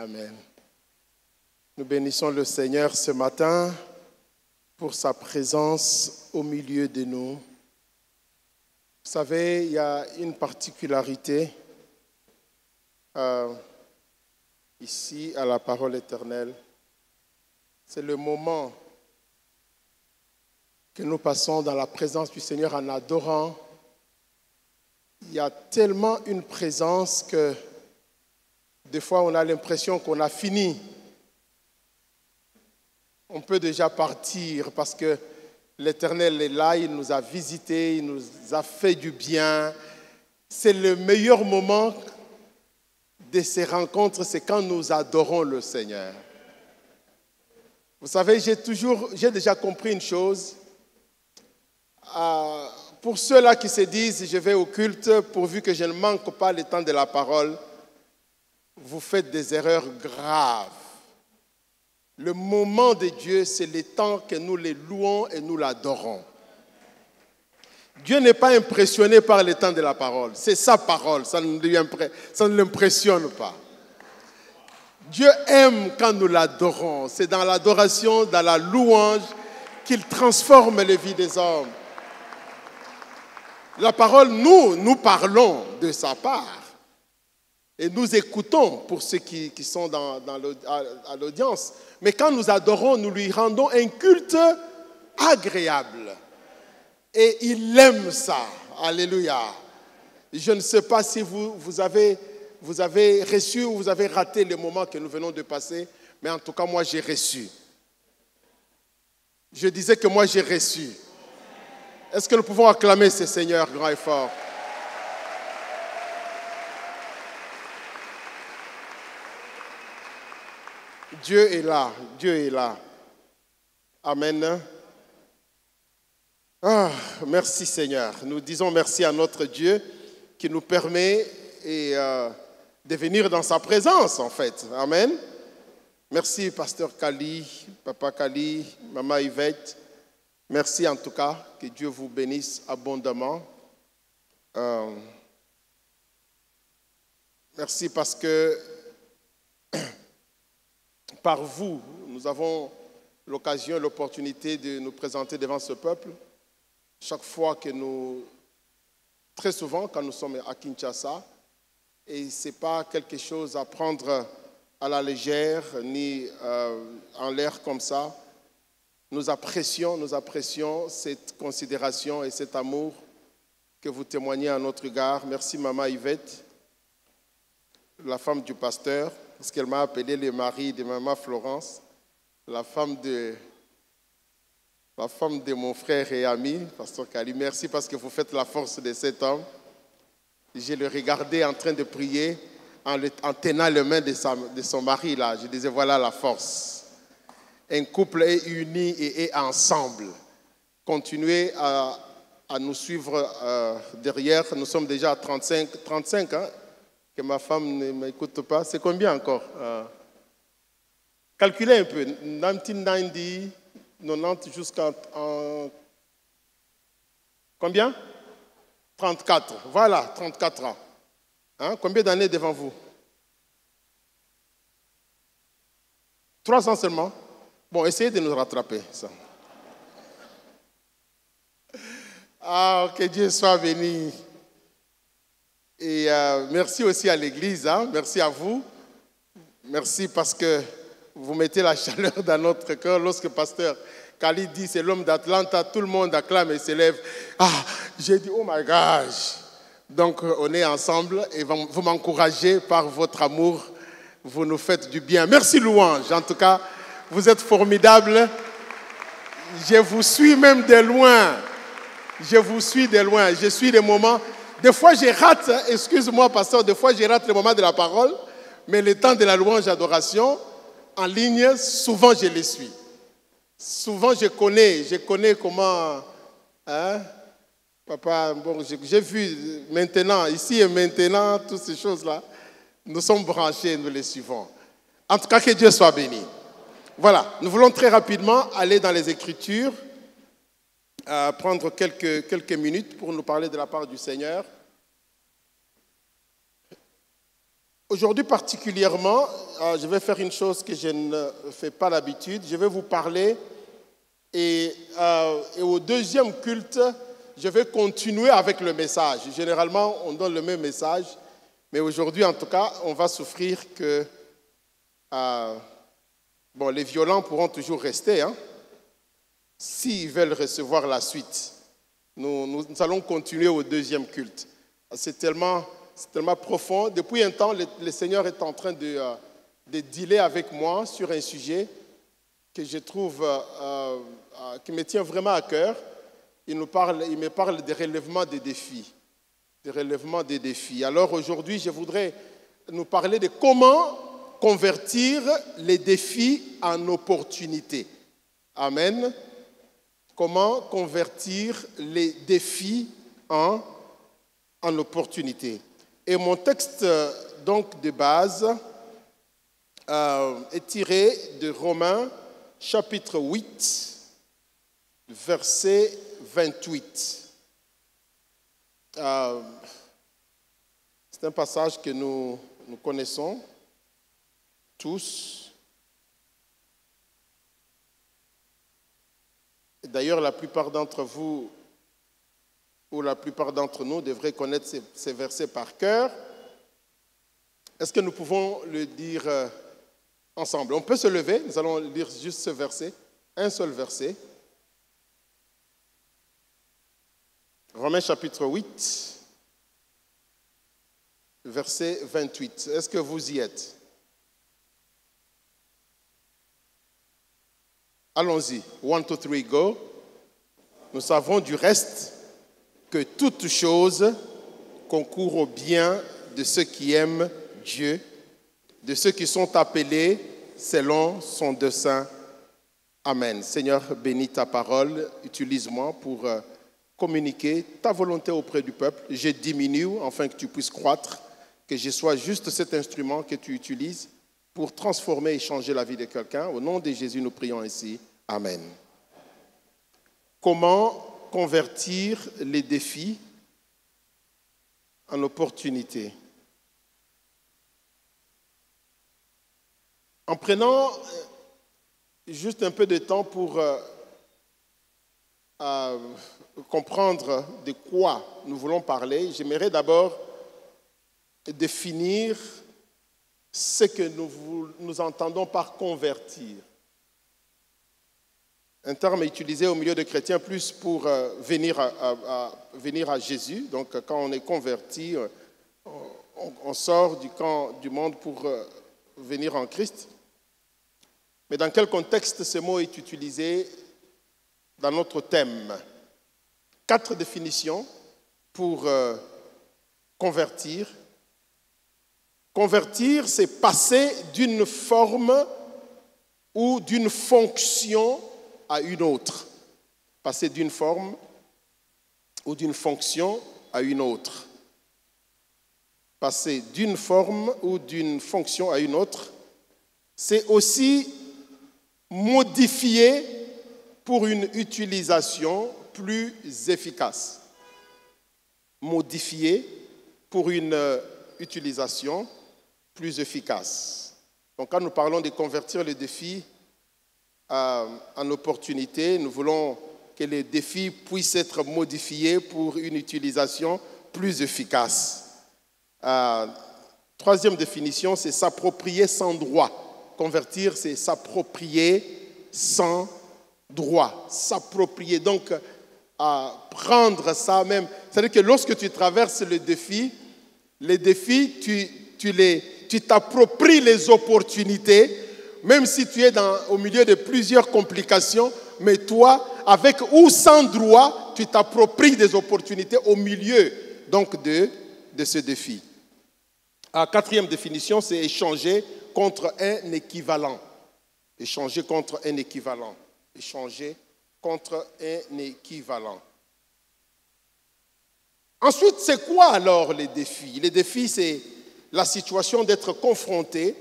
Amen. Nous bénissons le Seigneur ce matin pour sa présence au milieu de nous. Vous savez, il y a une particularité ici à la parole éternelle. C'est le moment que nous passons dans la présence du Seigneur en adorant. Il y a tellement une présence que des fois on a l'impression qu'on a fini. On peut déjà partir parce que l'Éternel est là, il nous a visités, il nous a fait du bien. C'est le meilleur moment de ces rencontres, c'est quand nous adorons le Seigneur. Vous savez, j'ai déjà compris une chose. Pour ceux-là qui se disent, je vais au culte pourvu que je ne manque pas le temps de la parole, vous faites des erreurs graves. Le moment de Dieu, c'est le temps que nous les louons et nous l'adorons. Dieu n'est pas impressionné par le temps de la parole. C'est sa parole, ça ne l'impressionne pas. Dieu aime quand nous l'adorons. C'est dans l'adoration, dans la louange, qu'il transforme les vies des hommes. La parole, nous parlons de sa part. Et nous écoutons pour ceux qui sont à l'audience. Mais quand nous adorons, nous lui rendons un culte agréable. Et il aime ça. Alléluia. Je ne sais pas si vous avez reçu ou vous avez raté le moment que nous venons de passer. Mais en tout cas, moi, j'ai reçu. Je disais que moi, j'ai reçu. Est-ce que nous pouvons acclamer ce Seigneur grand et fort? Dieu est là, Dieu est là. Amen. Merci Seigneur. Nous disons merci à notre Dieu qui nous permet de venir dans sa présence en fait. Amen. Merci Pasteur Kali, Papa Kali, Maman Yvette. Merci en tout cas, que Dieu vous bénisse abondamment. Merci parce que par vous, nous avons l'occasion, l'opportunité de nous présenter devant ce peuple. Chaque fois très souvent quand nous sommes à Kinshasa, et ce n'est pas quelque chose à prendre à la légère, ni en l'air comme ça. Nous apprécions cette considération et cet amour que vous témoignez à notre égard. Merci Maman Yvette, la femme du pasteur, parce qu'elle m'a appelé le mari de Maman Florence, la femme de mon frère et ami, Pasteur Kali. Merci parce que vous faites la force de cet homme. Je le regardais en train de prier en tenant les mains de son mari là. Je disais voilà la force. Un couple est uni et est ensemble. Continuez à nous suivre derrière. Nous sommes déjà à 35 hein, que ma femme ne m'écoute pas. C'est combien encore? Calculez un peu. 1990, 90 jusqu'à... combien? 34. Voilà, 34 ans. Hein? Combien d'années devant vous? 3 ans seulement? Bon, essayez de nous rattraper, ça. Que Dieu soit béni. Et merci aussi à l'Église, hein? Merci à vous. Merci parce que vous mettez la chaleur dans notre cœur. Lorsque Pasteur Kali dit c'est l'homme d'Atlanta, tout le monde acclame et s'élève. J'ai dit, oh my gosh. Donc on est ensemble et vous m'encouragez par votre amour. Vous nous faites du bien. Merci louange, en tout cas. Vous êtes formidables. Je vous suis même de loin. Je vous suis de loin. Je suis les moments. Des fois, je rate, excuse-moi, pasteur, des fois, je rate le moment de la parole. Mais le temps de la louange adoration, en ligne, souvent, je les suis. Souvent, je connais comment... Hein, papa, bon, j'ai vu maintenant, ici et maintenant, toutes ces choses-là. Nous sommes branchés, nous les suivons. En tout cas, que Dieu soit béni. Voilà, nous voulons très rapidement aller dans les Écritures, prendre quelques minutes pour nous parler de la part du Seigneur. Aujourd'hui particulièrement, je vais faire une chose que je ne fais pas d'habitude. Je vais vous parler et au deuxième culte, je vais continuer avec le message. Généralement, on donne le même message, mais aujourd'hui, en tout cas, on va souffrir que les violents pourront toujours rester, hein, s'ils veulent recevoir la suite. Nous allons continuer au deuxième culte. C'est tellement profond. Depuis un temps, le Seigneur est en train de dealer avec moi sur un sujet que je trouve, qui me tient vraiment à cœur. Il me parle des relèvements des défis. Des relèvements des défis. Alors aujourd'hui, je voudrais nous parler de comment convertir les défis en opportunités. Amen. Comment convertir les défis en opportunités. Et mon texte donc de base est tiré de Romains chapitre 8, verset 28. C'est un passage que nous connaissons tous. D'ailleurs, la plupart d'entre vous ou la plupart d'entre nous devraient connaître ces versets par cœur. Est-ce que nous pouvons le dire ensemble? On peut se lever, nous allons lire juste ce verset, un seul verset. Romains chapitre 8, verset 28. Est-ce que vous y êtes? Allons-y. 1, 2, 3, go. Nous savons du reste que toute chose concourt au bien de ceux qui aiment Dieu, de ceux qui sont appelés selon son dessein. Amen. Seigneur, bénis ta parole, utilise-moi pour communiquer ta volonté auprès du peuple. Je diminue afin que tu puisses croître, que je sois juste cet instrument que tu utilises pour transformer et changer la vie de quelqu'un. Au nom de Jésus, nous prions ainsi. Amen. Comment convertir les défis en opportunités? En prenant juste un peu de temps pour comprendre de quoi nous voulons parler, j'aimerais d'abord définir ce que nous entendons par convertir. Un terme utilisé au milieu des chrétiens plus pour venir à Jésus. Donc, quand on est converti, on sort du camp du monde pour venir en Christ. Mais dans quel contexte ce mot est utilisé dans notre thème? 4 définitions pour convertir. Convertir, c'est passer d'une forme ou d'une fonction à une autre. Passer d'une forme ou d'une fonction à une autre. Passer d'une forme ou d'une fonction à une autre, c'est aussi modifier pour une utilisation plus efficace. Modifier pour une utilisation plus efficace. Donc quand nous parlons de convertir les défis en opportunité, nous voulons que les défis puissent être modifiés pour une utilisation plus efficace. Troisième définition, c'est s'approprier sans droit. Convertir, c'est s'approprier sans droit. S'approprier, donc prendre ça même. C'est-à-dire que lorsque tu traverses les défis, tu t'appropries les opportunités, même si tu es au milieu de plusieurs complications, mais toi, avec ou sans droit, tu t'appropries des opportunités au milieu donc de ce défi. La 4e définition, c'est échanger contre un équivalent. Échanger contre un équivalent. Échanger contre un équivalent. Ensuite, c'est quoi alors les défis? Les défis, c'est la situation d'être confronté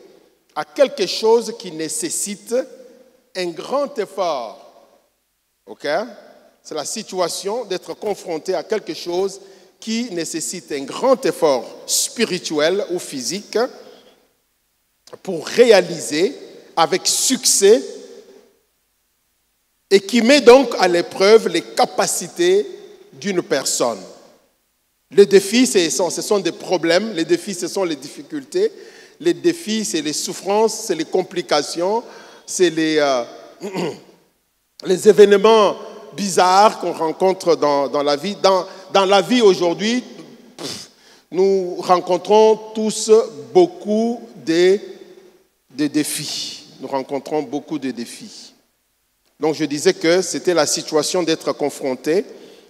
à quelque chose qui nécessite un grand effort. OK? C'est la situation d'être confronté à quelque chose qui nécessite un grand effort spirituel ou physique pour réaliser avec succès et qui met donc à l'épreuve les capacités d'une personne. Les défis, ce sont des problèmes, les défis, ce sont les difficultés, les défis, c'est les souffrances, c'est les complications, c'est les événements bizarres qu'on rencontre dans la vie. Dans la vie aujourd'hui, nous rencontrons tous beaucoup de défis. Nous rencontrons beaucoup de défis. Donc je disais que c'était la situation d'être confronté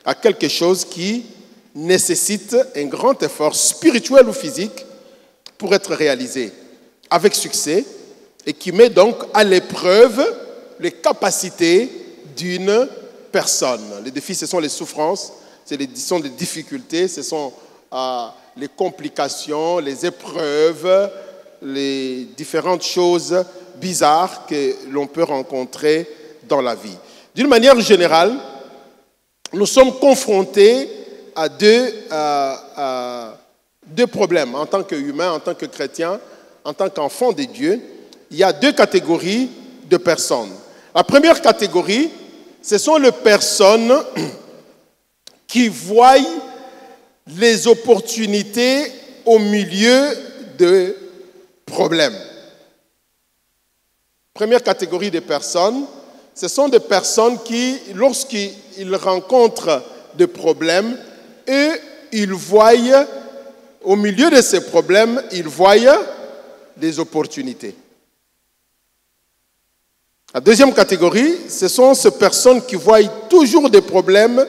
à quelque chose qui nécessite un grand effort spirituel ou physique pour être réalisé avec succès et qui met donc à l'épreuve les capacités d'une personne. Les défis, ce sont les souffrances, ce sont les difficultés, ce sont les complications, les épreuves, les différentes choses bizarres que l'on peut rencontrer dans la vie. D'une manière générale, nous sommes confrontés à deux problèmes. En tant qu'humains, en tant que chrétiens, en tant qu'enfants de Dieu, il y a deux catégories de personnes. La première catégorie, ce sont les personnes qui voient les opportunités au milieu de problèmes. Première catégorie de personnes, ce sont des personnes qui, lorsqu'ils rencontrent des problèmes, eux, ils voient, au milieu de ces problèmes, ils voient des opportunités. La deuxième catégorie, ce sont ces personnes qui voient toujours des problèmes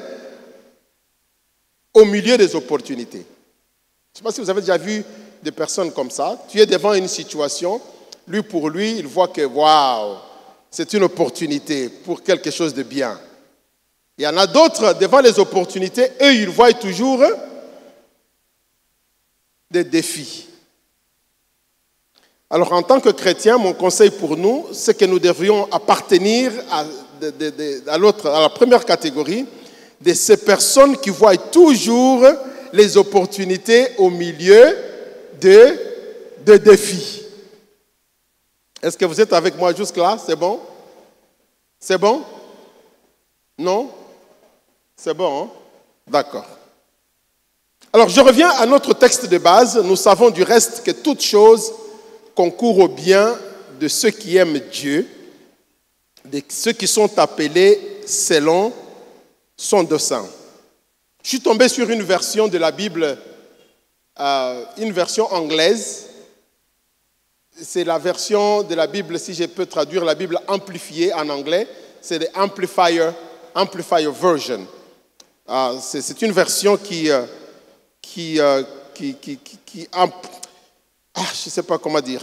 au milieu des opportunités. Je ne sais pas si vous avez déjà vu des personnes comme ça. Tu es devant une situation, pour lui, il voit que, waouh, c'est une opportunité pour quelque chose de bien. Il y en a d'autres, devant les opportunités, eux, ils voient toujours des défis. Alors, en tant que chrétiens, mon conseil pour nous, c'est que nous devrions appartenir à la première catégorie de ces personnes qui voient toujours les opportunités au milieu de défis. Est-ce que vous êtes avec moi jusque-là? C'est bon? C'est bon? Non? C'est bon, hein? D'accord. Alors, je reviens à notre texte de base. Nous savons du reste que toute chose concourt au bien de ceux qui aiment Dieu, de ceux qui sont appelés selon son dessein. Je suis tombé sur une version de la Bible, une version anglaise. C'est la version de la Bible, si je peux traduire la Bible amplifiée en anglais, c'est l'Amplifier Version. C'est une version je ne sais pas comment dire,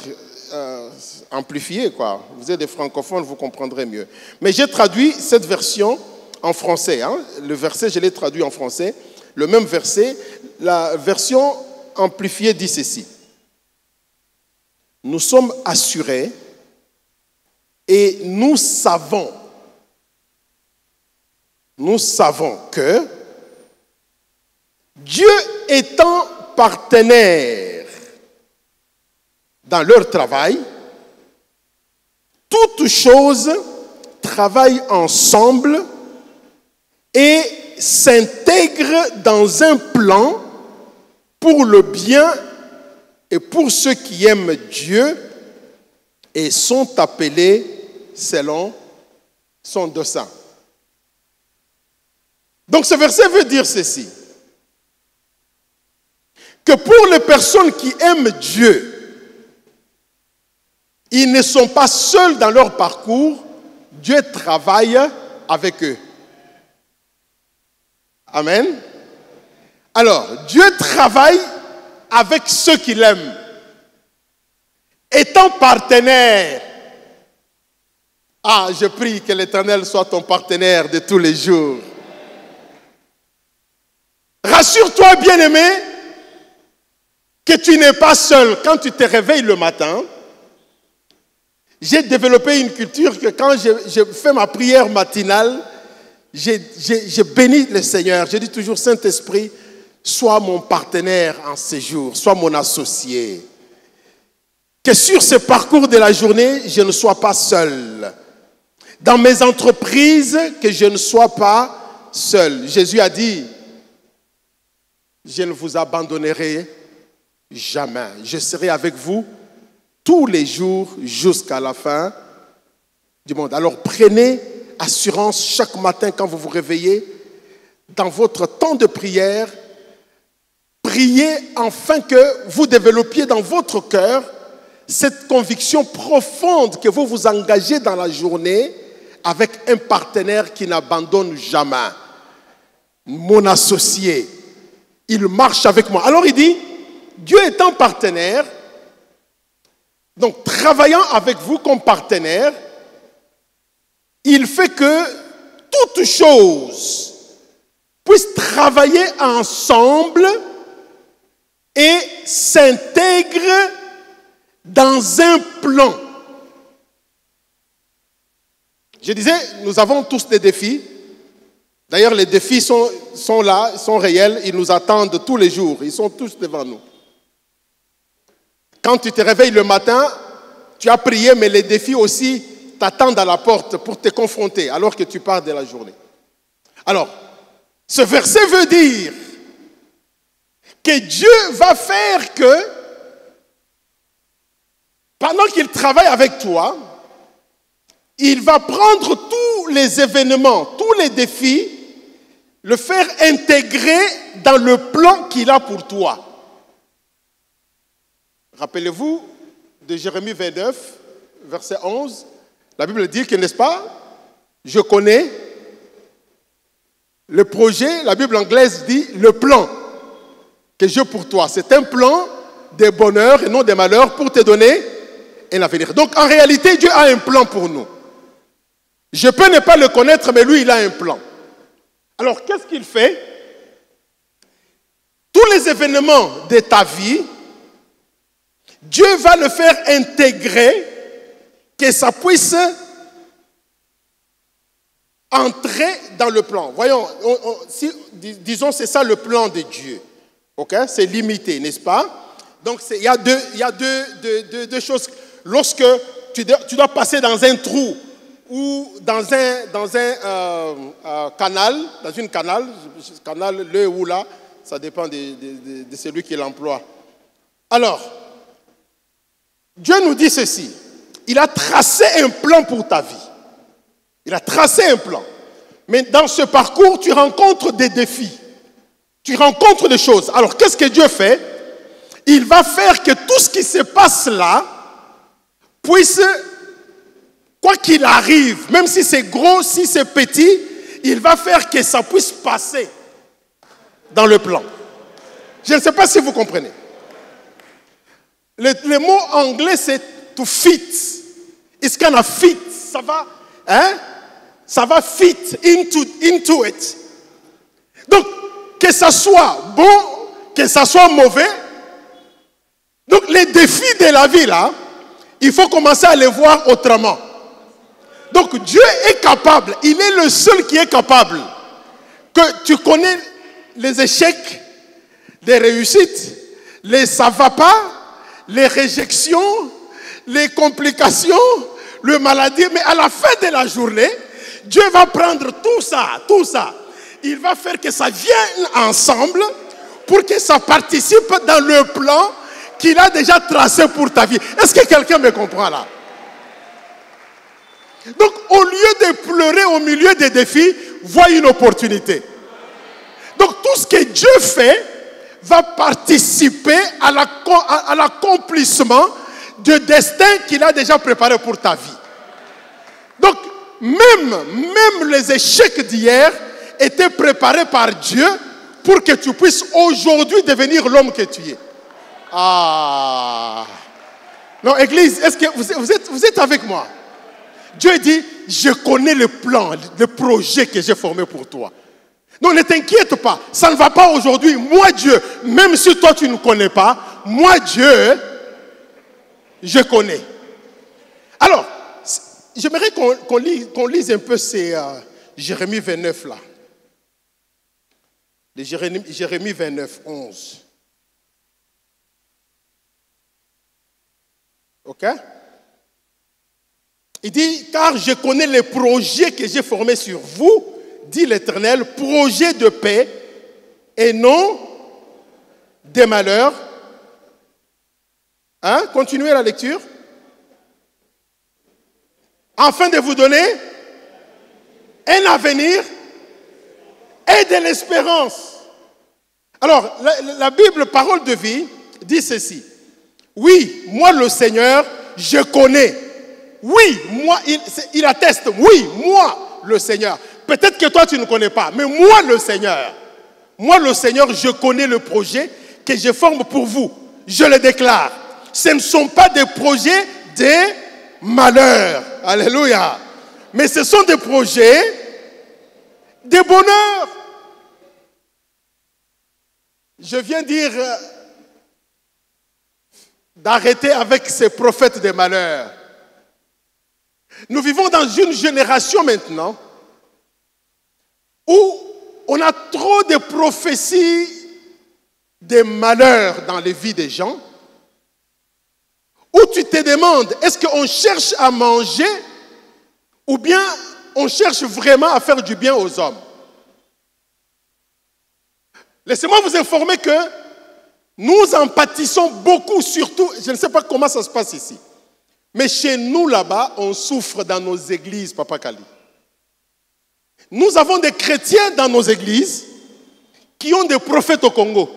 amplifiée, quoi. Vous êtes des francophones, vous comprendrez mieux. Mais j'ai traduit cette version en français. Le verset, je l'ai traduit en français. Le même verset, la version amplifiée dit ceci. Nous sommes assurés et nous savons que Dieu étant partenaire dans leur travail, toutes choses travaillent ensemble et s'intègrent dans un plan pour le bien et pour ceux qui aiment Dieu et sont appelés selon son dessein. Donc ce verset veut dire ceci, que pour les personnes qui aiment Dieu, ils ne sont pas seuls dans leur parcours, Dieu travaille avec eux. Amen. Alors, Dieu travaille avec ceux qui l'aiment. Étant partenaire, je prie que l'Éternel soit ton partenaire de tous les jours. Rassure-toi, bien-aimé, que tu n'es pas seul. Quand tu te réveilles le matin, j'ai développé une culture que quand je fais ma prière matinale, je bénis le Seigneur. Je dis toujours, Saint-Esprit, sois mon partenaire en séjour, sois mon associé. que sur ce parcours de la journée, je ne sois pas seul. Dans mes entreprises, que je ne sois pas seul. Jésus a dit, je ne vous abandonnerai jamais. Je serai avec vous tous les jours jusqu'à la fin du monde. Alors prenez assurance chaque matin quand vous vous réveillez, dans votre temps de prière, priez afin que vous développiez dans votre cœur cette conviction profonde que vous vous engagez dans la journée avec un partenaire qui n'abandonne jamais. Mon associé, il marche avec moi. Alors il dit, Dieu étant partenaire, donc travaillant avec vous comme partenaire, il fait que toutes choses puissent travailler ensemble et s'intègrent dans un plan. Je disais, nous avons tous des défis. D'ailleurs, les défis sont là, sont réels, ils nous attendent tous les jours, ils sont tous devant nous. Quand tu te réveilles le matin, tu as prié, mais les défis aussi t'attendent à la porte pour te confronter alors que tu pars de la journée. Alors, ce verset veut dire que Dieu va faire que, pendant qu'il travaille avec toi, il va prendre tous les événements, tous les défis, le faire intégrer dans le plan qu'il a pour toi. Rappelez-vous de Jérémie 29, verset 11. La Bible dit que, n'est-ce pas, je connais le projet, la Bible anglaise dit le plan que j'ai pour toi. C'est un plan de bonheur et non de malheur pour te donner un avenir. Donc en réalité, Dieu a un plan pour nous. Je peux ne pas le connaître, mais lui, il a un plan. Alors, qu'est-ce qu'il fait? Tous les événements de ta vie, Dieu va le faire intégrer, que ça puisse entrer dans le plan. Voyons, disons, c'est ça le plan de Dieu. Okay? C'est limité, n'est-ce pas? Donc, il y a deux choses. Lorsque tu dois passer dans un trou, ou dans un canal, dans une canal, le ou là, ça dépend de celui qui l'emploie. Alors, Dieu nous dit ceci, il a tracé un plan pour ta vie. Il a tracé un plan. Mais dans ce parcours, tu rencontres des défis. Tu rencontres des choses. Alors, qu'est-ce que Dieu fait? Il va faire que tout ce qui se passe là puisse, quoi qu'il arrive, même si c'est gros, si c'est petit, il va faire que ça puisse passer dans le plan. Je ne sais pas si vous comprenez. Le mot anglais, c'est to fit. It's gonna fit. Ça va, ça va fit into it. Donc, que ça soit bon, que ça soit mauvais. Donc, les défis de la vie, là, il faut commencer à les voir autrement. Donc Dieu est capable, il est le seul qui est capable. Que tu connais les échecs, les réussites, les ça va pas, les réjections, les complications, le maladie, mais à la fin de la journée, Dieu va prendre tout ça. Il va faire que ça vienne ensemble pour que ça participe dans le plan qu'il a déjà tracé pour ta vie. Est-ce que quelqu'un me comprend là? Donc, au lieu de pleurer au milieu des défis, vois une opportunité. Donc, tout ce que Dieu fait va participer à l'accomplissement du destin qu'il a déjà préparé pour ta vie. Donc, même les échecs d'hier étaient préparés par Dieu pour que tu puisses aujourd'hui devenir l'homme que tu es. Ah! Non, Église, est-ce que vous êtes avec moi? Dieu dit, je connais le plan, le projet que j'ai formé pour toi. Donc ne t'inquiète pas, ça ne va pas aujourd'hui. Moi Dieu, même si toi tu ne connais pas, moi Dieu, je connais. Alors, j'aimerais qu'on lise un peu ces Jérémie 29 là. Les Jérémie 29, 11. Ok? Il dit, car je connais les projets que j'ai formés sur vous, dit l'Éternel, projets de paix et non des malheurs. Hein? Continuez la lecture. Afin de vous donner un avenir et de l'espérance. Alors, la Bible, parole de vie, dit ceci. Oui, moi le Seigneur, je connais. Oui, moi, il atteste. Oui, moi le Seigneur. Peut-être que toi tu ne connais pas, mais moi le Seigneur, je connais le projet que je forme pour vous. Je le déclare. Ce ne sont pas des projets de malheur. Alléluia. Mais ce sont des projets de bonheur. Je viens dire d'arrêter avec ces prophètes de malheur. Nous vivons dans une génération maintenant où on a trop de prophéties de malheur dans les vies des gens, où tu te demandes, est-ce qu'on cherche à manger ou bien on cherche vraiment à faire du bien aux hommes? Laissez-moi vous informer que nous en pâtissons beaucoup, surtout, je ne sais pas comment ça se passe ici, mais chez nous là-bas, on souffre dans nos églises, Papa Kali. Nous avons des chrétiens dans nos églises qui ont des prophètes au Congo.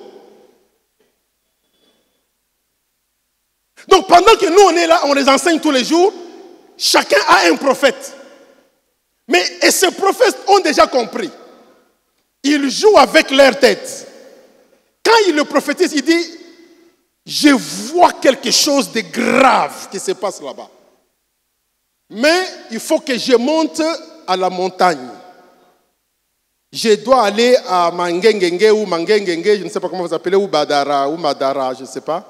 Donc pendant que nous on est là, on les enseigne tous les jours, chacun a un prophète. Et ces prophètes ont déjà compris. Ils jouent avec leur tête. Quand ils le prophétisent, il dit, je vois quelque chose de grave qui se passe là-bas. Mais il faut que je monte à la montagne. Je dois aller à Mangengenge ou Mangengenge, je ne sais pas comment vous appelez, ou Badara, ou Madara, je ne sais pas.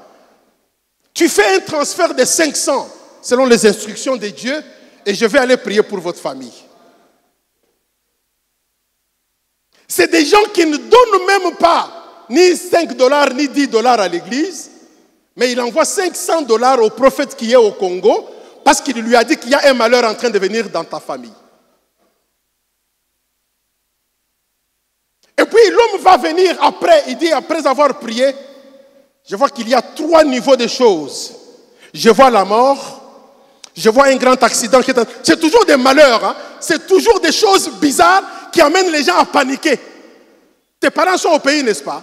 Tu fais un transfert de 500 selon les instructions de Dieu et je vais aller prier pour votre famille. C'est des gens qui ne donnent même pas ni 5 $ ni 10 $ à l'église, mais il envoie 500 $ au prophète qui est au Congo parce qu'il lui a dit qu'il y a un malheur en train de venir dans ta famille. Et puis l'homme va venir après, il dit après avoir prié, je vois qu'il y a 3 niveaux de choses. Je vois la mort, je vois un grand accident. C'est toujours des malheurs, hein? C'est toujours des choses bizarres qui amènent les gens à paniquer. Tes parents sont au pays, n'est-ce pas?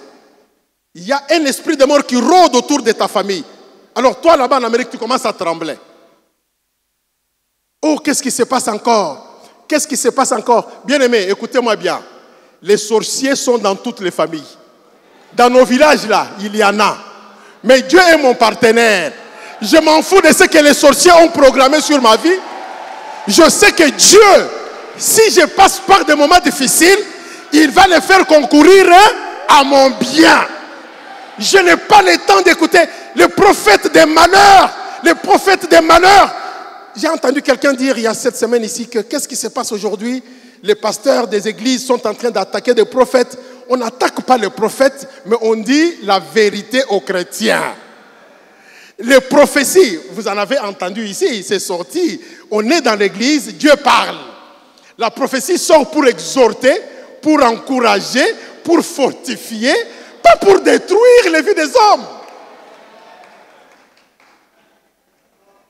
Il y a un esprit de mort qui rôde autour de ta famille. Alors toi là-bas en Amérique, tu commences à trembler. Oh, qu'est-ce qui se passe encore? Qu'est-ce qui se passe encore? Bien-aimés, écoutez-moi bien. Les sorciers sont dans toutes les familles. Dans nos villages là, il y en a. Mais Dieu est mon partenaire. Je m'en fous de ce que les sorciers ont programmé sur ma vie. Je sais que Dieu, si je passe par des moments difficiles, il va les faire concourir à mon bien. Je n'ai pas le temps d'écouter les prophètes des malheurs. Les prophètes des malheurs. J'ai entendu quelqu'un dire il y a 7 semaines ici que qu'est-ce qui se passe aujourd'hui? Les pasteurs des églises sont en train d'attaquer des prophètes. On n'attaque pas les prophètes, mais on dit la vérité aux chrétiens. Les prophéties, vous en avez entendu ici, c'est sorti. On est dans l'église, Dieu parle. La prophétie sort pour exhorter, pour encourager, pour fortifier, pas pour détruire les vies des hommes.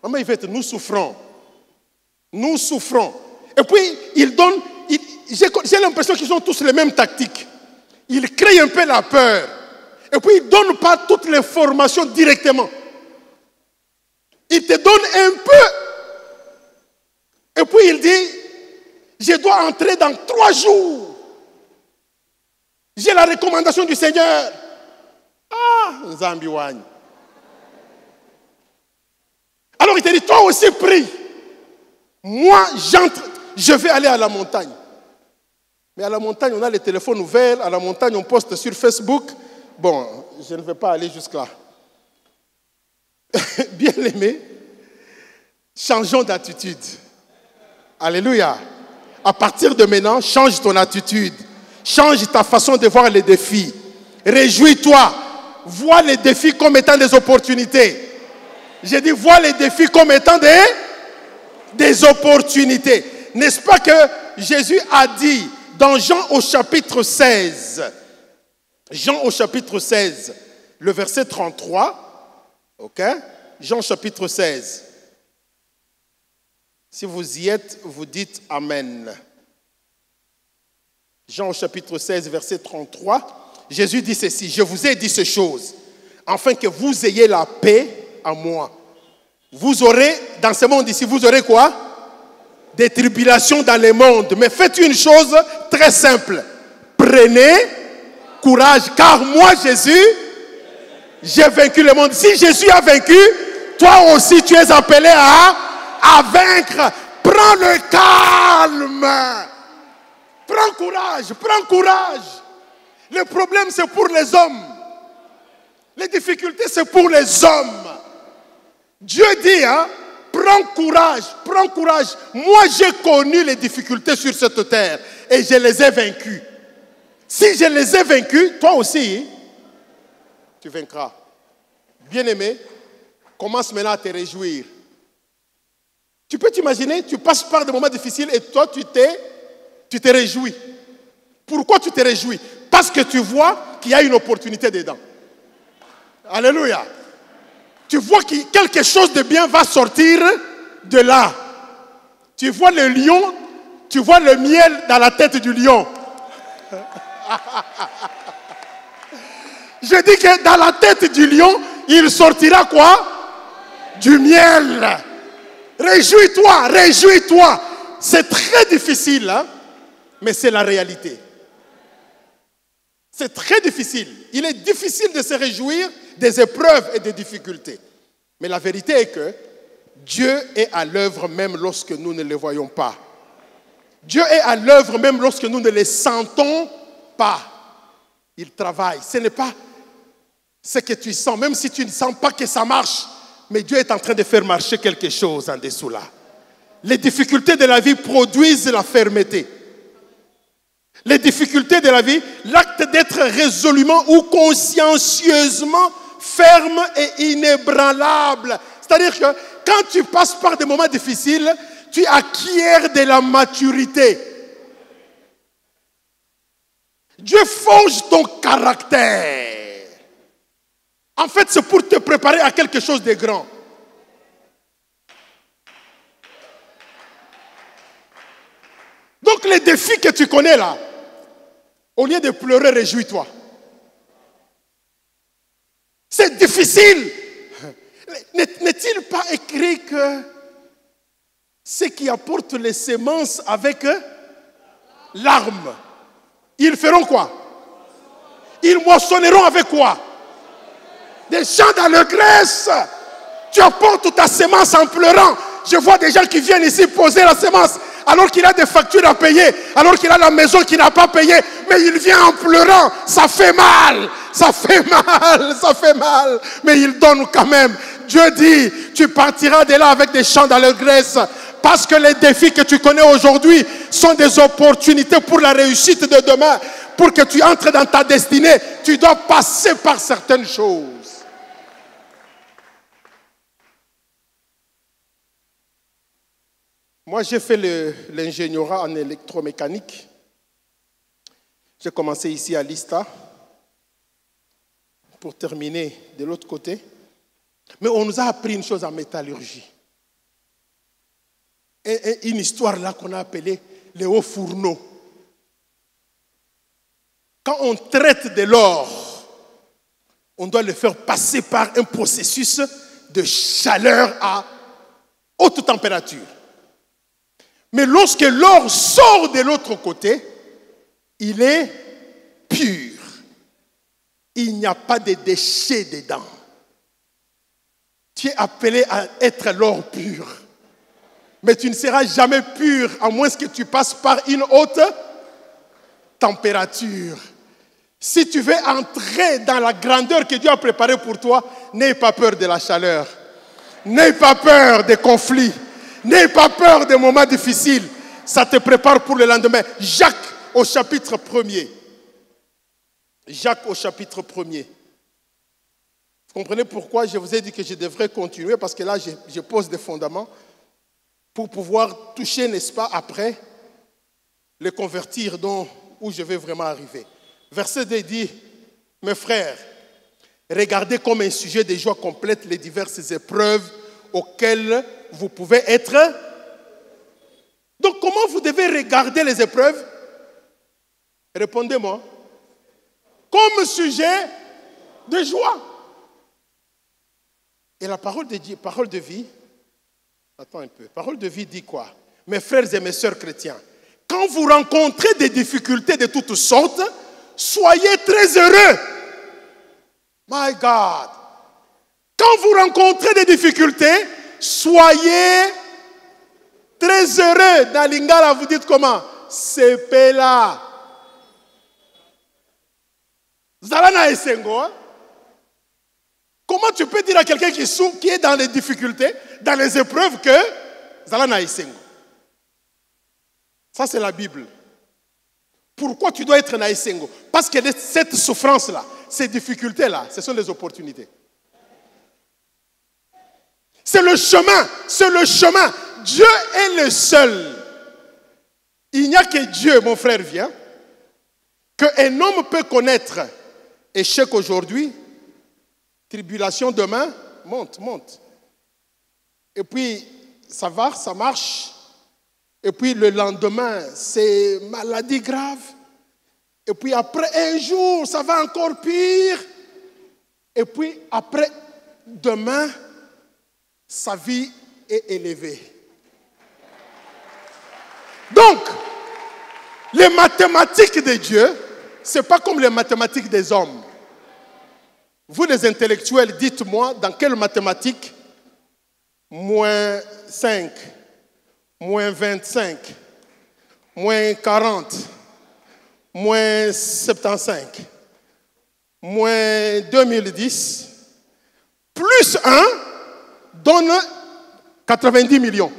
Maman Yvette, nous souffrons. Nous souffrons. Et puis, ils donnent, j'ai l'impression qu'ils ont tous les mêmes tactiques. Ils créent un peu la peur. Et puis, ils ne donnent pas toutes les formations directement. Ils te donnent un peu. Et puis, il dit, je dois entrer dans 3 jours. J'ai la recommandation du Seigneur. Ah, Zambiwani. Alors, il te dit, toi aussi, prie. Moi, j'entre, je vais aller à la montagne. Mais à la montagne, on a les téléphones ouverts. À la montagne, on poste sur Facebook. Bon, je ne vais pas aller jusque-là. Bien-aimés, changeons d'attitude. Alléluia. À partir de maintenant, change ton attitude. Change ta façon de voir les défis. Réjouis-toi. Vois les défis comme étant des opportunités. J'ai dit, vois les défis comme étant des opportunités. N'est-ce pas que Jésus a dit dans Jean au chapitre 16, Jean au chapitre 16, le verset 33, ok? Jean chapitre 16. Si vous y êtes, vous dites Amen. Jean au chapitre 16, verset 33, Jésus dit ceci, je vous ai dit ces choses, afin que vous ayez la paix en moi. Vous aurez, dans ce monde ici, vous aurez quoi? Des tribulations dans le monde. Mais faites une chose très simple. Prenez courage, car moi, Jésus, j'ai vaincu le monde. Si Jésus a vaincu, toi aussi, tu es appelé à vaincre. Prends le calme. Prends courage, prends courage. Le problème, c'est pour les hommes. Les difficultés, c'est pour les hommes. Dieu dit, prends courage, prends courage. Moi, j'ai connu les difficultés sur cette terre et je les ai vaincues. Si je les ai vaincues, toi aussi, tu vaincras. Bien-aimé, commence maintenant à te réjouir. Tu peux t'imaginer, tu passes par des moments difficiles et toi, tu te réjouis. Pourquoi tu te réjouis? Parce que tu vois qu'il y a une opportunité dedans. Alléluia. Tu vois que quelque chose de bien va sortir de là. Tu vois le lion, tu vois le miel dans la tête du lion. Je dis que dans la tête du lion, il sortira quoi? Du miel. Réjouis-toi, réjouis-toi. C'est très difficile, hein? Mais c'est la réalité. C'est très difficile. Il est difficile de se réjouir des épreuves et des difficultés. Mais la vérité est que Dieu est à l'œuvre même lorsque nous ne le voyons pas. Dieu est à l'œuvre même lorsque nous ne le sentons pas. Il travaille. Ce n'est pas ce que tu sens, même si tu ne sens pas que ça marche. Mais Dieu est en train de faire marcher quelque chose en dessous là. Les difficultés de la vie produisent la fermeté. Les difficultés de la vie, l'acte d'être résolument ou consciencieusement ferme et inébranlable. C'est-à-dire que quand tu passes par des moments difficiles, tu acquiers de la maturité. Dieu forge ton caractère. En fait, c'est pour te préparer à quelque chose de grand. Donc les défis que tu connais là, au lieu de pleurer, réjouis-toi. C'est difficile. N'est-il pas écrit que ceux qui apportent les semences avec larmes, ils feront quoi? Ils moissonneront avec quoi? Des champs d'allégresse. Tu apportes ta semence en pleurant. Je vois des gens qui viennent ici poser la semence alors qu'il a des factures à payer, alors qu'il a la maison qu'il n'a pas payée, mais il vient en pleurant. Ça fait mal, ça fait mal, ça fait mal, mais il donne quand même. Dieu dit, tu partiras de là avec des champs d'allégresse, parce que les défis que tu connais aujourd'hui sont des opportunités pour la réussite de demain. Pour que tu entres dans ta destinée, tu dois passer par certaines choses. Moi, j'ai fait l'ingénierat en électromécanique. J'ai commencé ici à l'ISTA pour terminer de l'autre côté. Mais on nous a appris une chose en métallurgie. Et une histoire là qu'on a appelée les hauts fourneaux. Quand on traite de l'or, on doit le faire passer par un processus de chaleur à haute température. Mais lorsque l'or sort de l'autre côté, il est pur. Il n'y a pas de déchets dedans. Tu es appelé à être l'or pur. Mais tu ne seras jamais pur à moins que tu passes par une haute température. Si tu veux entrer dans la grandeur que Dieu a préparée pour toi, n'aie pas peur de la chaleur. N'aie pas peur des conflits. N'aie pas peur des moments difficiles. Ça te prépare pour le lendemain. Jacques au chapitre 1er. Jacques au chapitre 1er. Vous comprenez pourquoi je vous ai dit que je devrais continuer, parce que là, je pose des fondements pour pouvoir toucher, n'est-ce pas, après, les convertir où je vais vraiment arriver. Verset 2 dit, mes frères, regardez comme un sujet de joie complète les diverses épreuves auxquelles vous pouvez être. Donc, comment vous devez regarder les épreuves? Répondez-moi. Comme sujet de joie. Et la parole de Dieu, parole de vie, attends un peu, parole de vie dit quoi? Mes frères et mes sœurs chrétiens, quand vous rencontrez des difficultés de toutes sortes, soyez très heureux. My God. Quand vous rencontrez des difficultés, soyez très heureux. Dans Lingala, vous dites comment? C'est là. Zalana Esengo. Comment tu peux dire à quelqu'un qui est dans les difficultés, dans les épreuves, que Zalana Esengo? Ça, c'est la Bible. Pourquoi tu dois être Naïsengo? Parce que cette souffrance-là, ces difficultés-là, ce sont des opportunités. C'est le chemin, c'est le chemin. Dieu est le seul. Il n'y a que Dieu, mon frère, viens, qu'un homme peut connaître échec aujourd'hui, tribulation demain, monte. Et puis, ça va, ça marche. Et puis, le lendemain, c'est maladie grave. Et puis, après un jour, ça va encore pire. Et puis, après, demain, sa vie est élevée. Donc, les mathématiques de Dieu, ce n'est pas comme les mathématiques des hommes. Vous, les intellectuels, dites-moi dans quelle mathématique moins 5, moins 25, moins 40, moins 75, moins 2010, plus 1 donne 90 millions.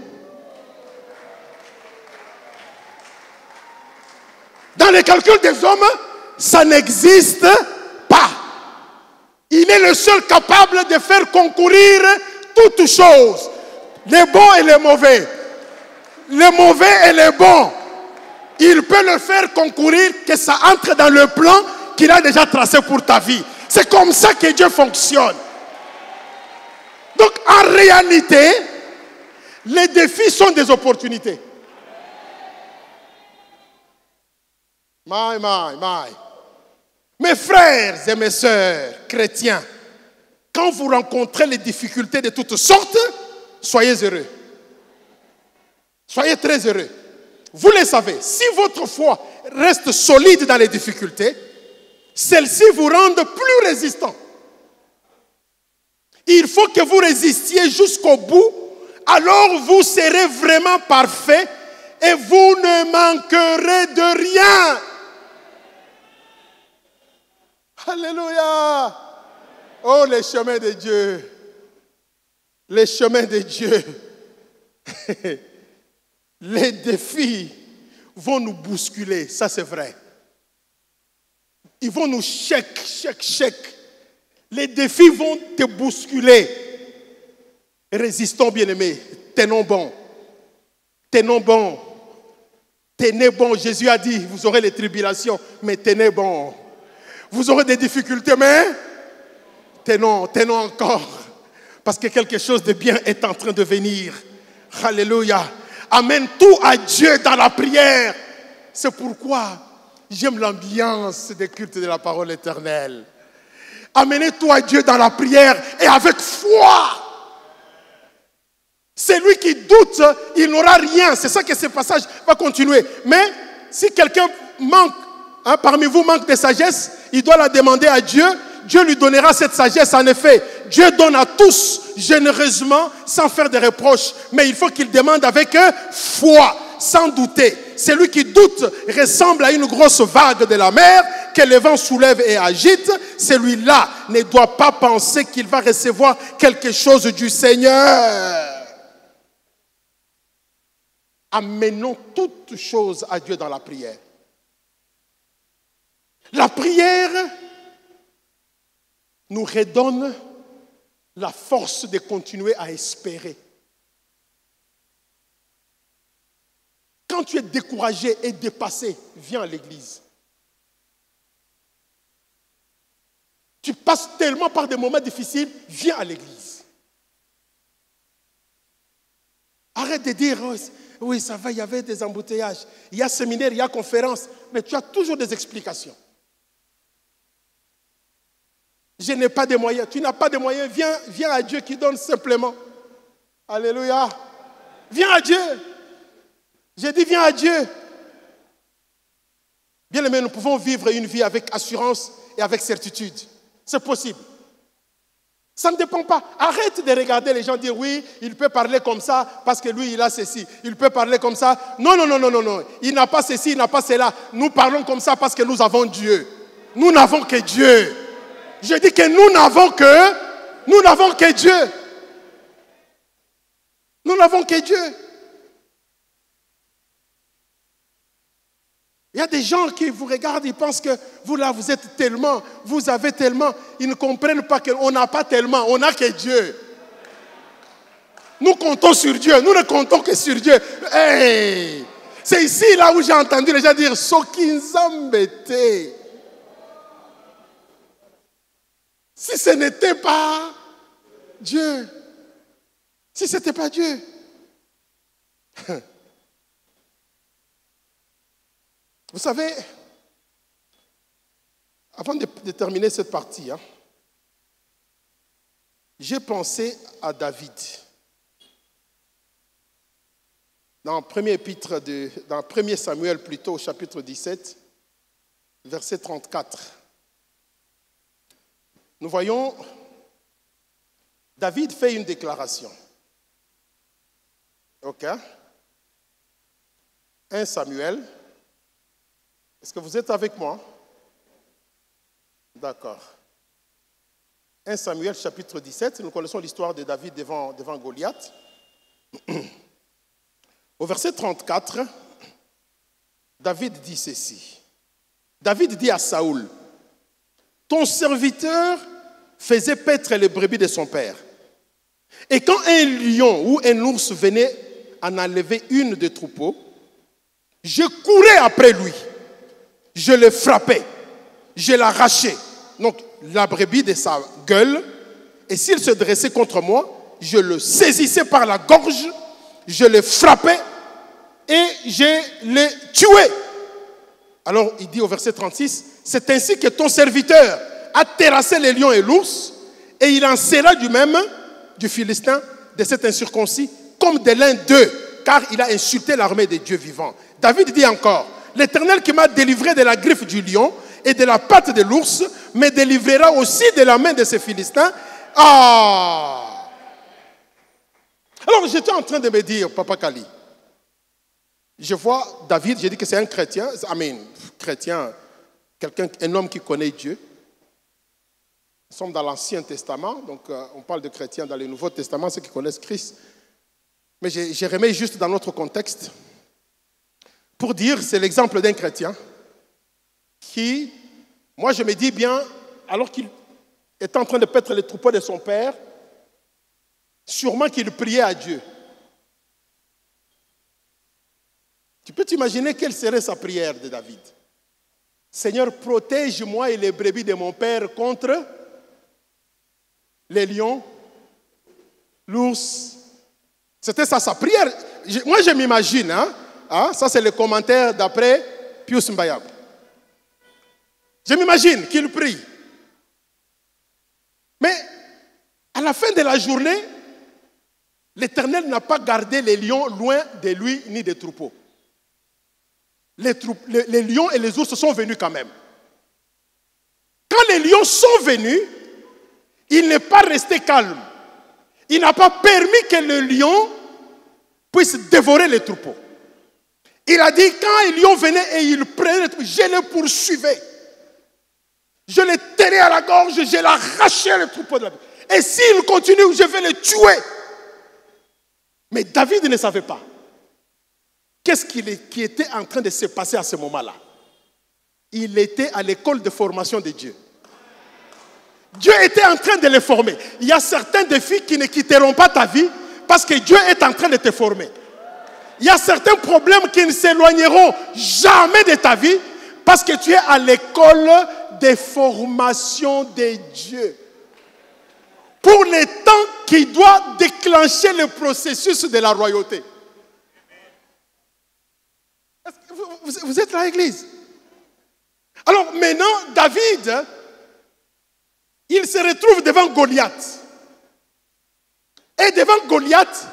Dans les calculs des hommes, ça n'existe pas. Il est le seul capable de faire concourir toutes choses, les bons et les mauvais, les mauvais et les bons. Il peut le faire concourir, que ça entre dans le plan qu'il a déjà tracé pour ta vie. C'est comme ça que Dieu fonctionne. Donc en réalité, les défis sont des opportunités. My. Mes frères et mes sœurs chrétiens, quand vous rencontrez les difficultés de toutes sortes, soyez heureux. Soyez très heureux. Vous le savez, si votre foi reste solide dans les difficultés, celles-ci vous rendent plus résistants. Il faut que vous résistiez jusqu'au bout, alors vous serez vraiment parfait et vous ne manquerez de rien. Alléluia. Oh, les chemins de Dieu. Les chemins de Dieu. Les défis vont nous bousculer, ça c'est vrai. Ils vont nous shake. Les défis vont te bousculer. Résistons, bien-aimés. Tenons bon. Tenez bon. Jésus a dit, vous aurez les tribulations, mais tenez bon. Vous aurez des difficultés, mais tenons encore. Parce que quelque chose de bien est en train de venir. Alléluia. Amène tout à Dieu dans la prière. C'est pourquoi j'aime l'ambiance des cultes de la parole éternelle. Amenez tout à Dieu dans la prière et avec foi. Celui qui doute, il n'aura rien. C'est ça que ce passage va continuer. Mais si quelqu'un manque, parmi vous manque de sagesse, il doit la demander à Dieu. Dieu lui donnera cette sagesse. En effet, Dieu donne à tous généreusement sans faire de reproches. Mais il faut qu'il demande avec foi, sans douter. Celui qui doute ressemble à une grosse vague de la mer que le vent soulève et agite. Celui-là ne doit pas penser qu'il va recevoir quelque chose du Seigneur. Amenons toutes choses à Dieu dans la prière. La prière nous redonne la force de continuer à espérer. Quand tu es découragé et dépassé, viens à l'église. Tu passes tellement par des moments difficiles, viens à l'église. Arrête de dire, oh, oui, ça va, il y avait des embouteillages. Il y a séminaire, il y a conférence, mais tu as toujours des explications. Je n'ai pas de moyens. Tu n'as pas de moyens. Viens à Dieu qui donne simplement. Alléluia. Viens à Dieu. J'ai dit, viens à Dieu. Bien aimé, nous pouvons vivre une vie avec assurance et avec certitude. C'est possible. Ça ne dépend pas. Arrête de regarder les gens dire, oui, il peut parler comme ça parce que lui, il a ceci. Il peut parler comme ça. Non, non, non, non, non, non. Il n'a pas ceci, il n'a pas cela. Nous parlons comme ça parce que nous avons Dieu. Nous n'avons que Dieu. Je dis que nous n'avons que Dieu. Nous n'avons que Dieu. Il y a des gens qui vous regardent, ils pensent que vous là, vous êtes tellement, vous avez tellement, ils ne comprennent pas qu'on n'a pas tellement, on n'a que Dieu. Nous comptons sur Dieu, nous ne comptons que sur Dieu. Hey! C'est ici là où j'ai entendu les gens dire Sokinzambete. Si ce n'était pas Dieu, si ce n'était pas Dieu. Vous savez, avant de terminer cette partie, j'ai pensé à David. Dans 1 Samuel plutôt, au chapitre 17, verset 34. Nous voyons, David fait une déclaration. OK? 1 Samuel. Est-ce que vous êtes avec moi? D'accord. 1 Samuel chapitre 17, nous connaissons l'histoire de David devant Goliath. Au verset 34, David dit ceci. David dit à Saoul, « Ton serviteur faisait paître les brebis de son père. Et quand un lion ou un ours venait en enlever une des troupeaux, je courais après lui. Je le frappais, je l'arrachais, donc la brebis de sa gueule, et s'il se dressait contre moi, je le saisissais par la gorge, je le frappais et je le tuais. » Alors il dit au verset 36, « C'est ainsi que ton serviteur a terrassé les lions et l'ours, et il en sera du même du Philistin, de cet incirconcis, comme de l'un d'eux, car il a insulté l'armée des dieux vivants. » David dit encore, « L'Éternel qui m'a délivré de la griffe du lion et de la patte de l'ours, me délivrera aussi de la main de ces Philistins. » Ah! Alors j'étais en train de me dire, Papa Kali, je vois David, j'ai dit que c'est un chrétien, chrétien, un homme qui connaît Dieu. Nous sommes dans l'Ancien Testament, donc on parle de chrétiens dans le Nouveau Testament, ceux qui connaissent Christ. Mais je remets juste dans notre contexte pour dire, c'est l'exemple d'un chrétien qui, moi je me dis bien, alors qu'il était en train de paître les troupeaux de son père, sûrement qu'il priait à Dieu. Tu peux t'imaginer quelle serait sa prière de David? Seigneur, protège-moi et les brebis de mon père contre les lions, l'ours. C'était ça sa prière. Moi je m'imagine, ça c'est le commentaire d'après Pius Mbayab. Je m'imagine qu'il prie. Mais à la fin de la journée, l'Éternel n'a pas gardé les lions loin de lui ni des troupeaux. Les lions et les ours sont venus quand même. Quand les lions sont venus, il n'est pas resté calme. Il n'a pas permis que le lion puisse dévorer les troupeaux. Il a dit, quand les lions venaient et ils prenaient les troupeaux, je les poursuivais. Je les tenais à la gorge, je l'arrachais les troupeaux de la vie. Et s'ils continuent, je vais les tuer. Mais David ne savait pas. Qu'est-ce qui était en train de se passer à ce moment-là? Il était à l'école de formation de Dieu. Dieu était en train de les former. Il y a certains défis qui ne quitteront pas ta vie parce que Dieu est en train de te former. Il y a certains problèmes qui ne s'éloigneront jamais de ta vie parce que tu es à l'école des formations de Dieu. Pour les temps qui doit déclencher le processus de la royauté. Vous êtes là, l'église? Alors maintenant, David, il se retrouve devant Goliath. Et devant Goliath,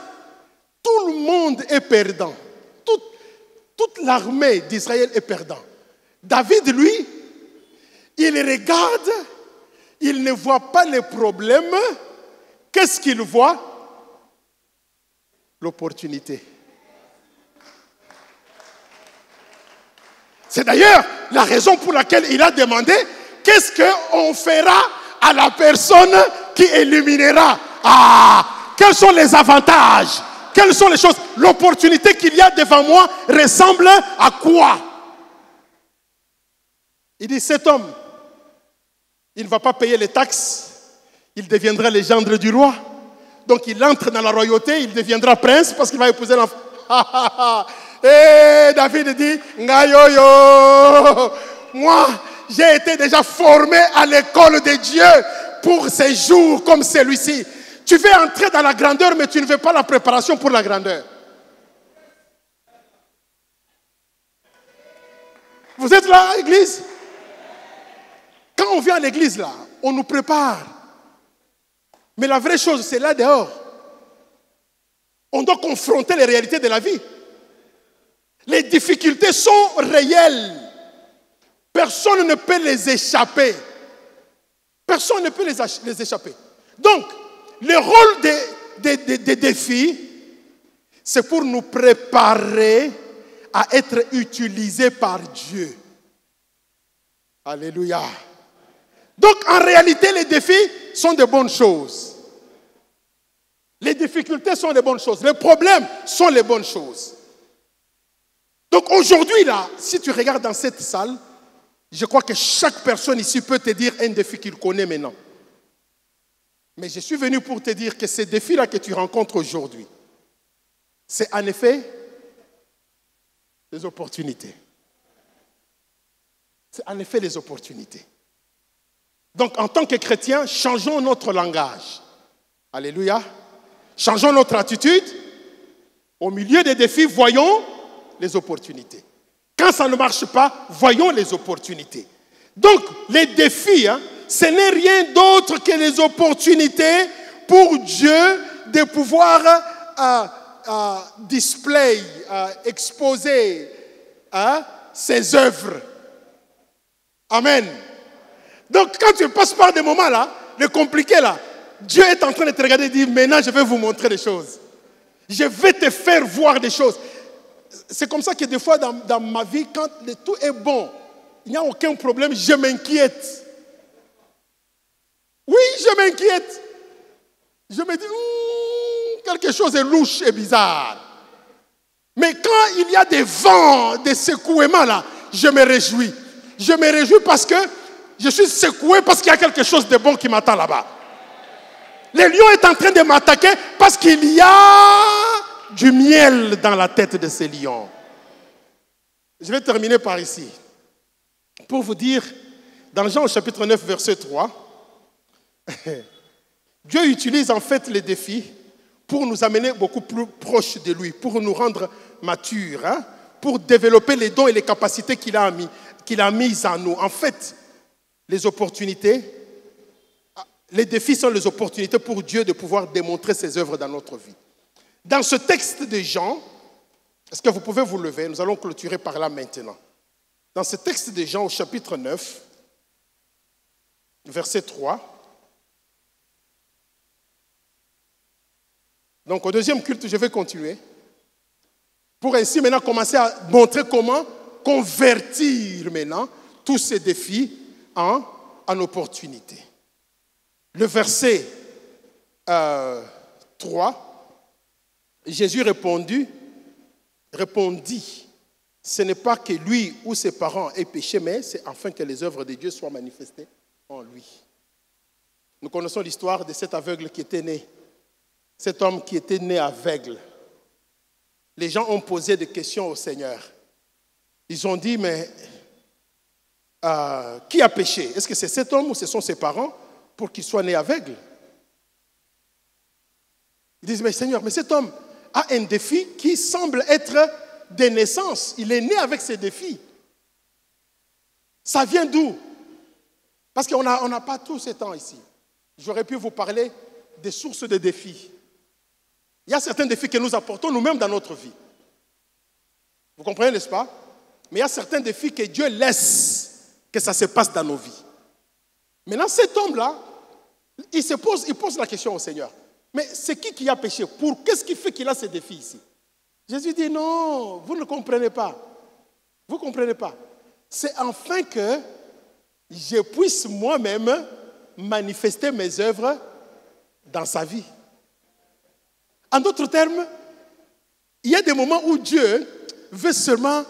tout le monde est perdant. Toute l'armée d'Israël est perdant. David, lui, il regarde, il ne voit pas les problèmes. Qu'est-ce qu'il voit? L'opportunité. C'est d'ailleurs la raison pour laquelle il a demandé qu'est-ce qu'on fera à la personne qui éliminera. Quels sont les avantages? Quelles sont les choses? L'opportunité qu'il y a devant moi ressemble à quoi? Il dit, cet homme, il ne va pas payer les taxes, il deviendra le gendre du roi. Donc il entre dans la royauté, il deviendra prince parce qu'il va épouser l'enfant. Et David dit, Ngayoyo, moi j'ai été déjà formé à l'école de Dieu pour ces jours comme celui-ci. Tu veux entrer dans la grandeur, mais tu ne veux pas la préparation pour la grandeur. Vous êtes là, église? Quand on vient à l'église, là, on nous prépare. Mais la vraie chose, c'est là dehors. On doit confronter les réalités de la vie. Les difficultés sont réelles. Personne ne peut les échapper. Personne ne peut les échapper. Donc, le rôle des défis, c'est pour nous préparer à être utilisés par Dieu. Alléluia. Donc, en réalité, les défis sont de bonnes choses. Les difficultés sont de bonnes choses. Les problèmes sont les bonnes choses. Donc, aujourd'hui, là, si tu regardes dans cette salle, je crois que chaque personne ici peut te dire un défi qu'il connaît maintenant. Mais je suis venu pour te dire que ces défis-là que tu rencontres aujourd'hui, c'est en effet des opportunités. C'est en effet des opportunités. Donc, en tant que chrétiens, changeons notre langage. Alléluia. Changeons notre attitude. Au milieu des défis, voyons les opportunités. Quand ça ne marche pas, voyons les opportunités. Donc, les défis, ce n'est rien d'autre que les opportunités pour Dieu de pouvoir exposer ses œuvres. Amen. Donc, quand tu passes par des moments là, les compliqués là, Dieu est en train de te regarder et dire, maintenant je vais vous montrer des choses. Je vais te faire voir des choses. C'est comme ça que des fois dans ma vie, quand tout est bon, il n'y a aucun problème, je m'inquiète. Oui, je m'inquiète. Je me dis, quelque chose est louche et bizarre. Mais quand il y a des vents, des secouements là, je me réjouis. Je me réjouis parce que je suis secoué parce qu'il y a quelque chose de bon qui m'attend là-bas. Le lion est en train de m'attaquer parce qu'il y a du miel dans la tête de ces lions. Je vais terminer par ici. Pour vous dire, dans Jean au chapitre 9, verset 3, Dieu utilise en fait les défis pour nous amener beaucoup plus proches de lui, pour nous rendre matures, pour développer les dons et les capacités qu'il a mises en nous. En fait, les opportunités, les défis sont les opportunités pour Dieu de pouvoir démontrer ses œuvres dans notre vie. Dans ce texte de Jean, est-ce que vous pouvez vous lever? Nous allons clôturer par là maintenant. Dans ce texte de Jean au chapitre 9, verset 3, donc au deuxième culte, je vais continuer pour ainsi maintenant commencer à montrer comment convertir maintenant tous ces défis en opportunités. Le verset 3, Jésus répondit, ce n'est pas que lui ou ses parents aient péché, mais c'est afin que les œuvres de Dieu soient manifestées en lui. Nous connaissons l'histoire de cet aveugle qui était né. Cet homme qui était né aveugle. Les gens ont posé des questions au Seigneur. Ils ont dit, mais qui a péché? Est-ce que c'est cet homme ou ce sont ses parents pour qu'il soit né aveugle? Ils disent, mais Seigneur, mais cet homme a un défi qui semble être de naissance. Il est né avec ces défis. Ça vient d'où? Parce qu'on n'a pas tout ce temps ici. J'aurais pu vous parler des sources de défis. Il y a certains défis que nous apportons nous-mêmes dans notre vie. Vous comprenez, n'est-ce pas? Mais il y a certains défis que Dieu laisse que ça se passe dans nos vies. Maintenant, cet homme-là, il pose la question au Seigneur. Mais c'est qui a péché? Qu'est-ce qui fait qu'il a ces défis ici? Jésus dit, non, vous ne comprenez pas. Vous ne comprenez pas. C'est afin que je puisse moi-même manifester mes œuvres dans sa vie. En d'autres termes, il y a des moments où Dieu veut seulement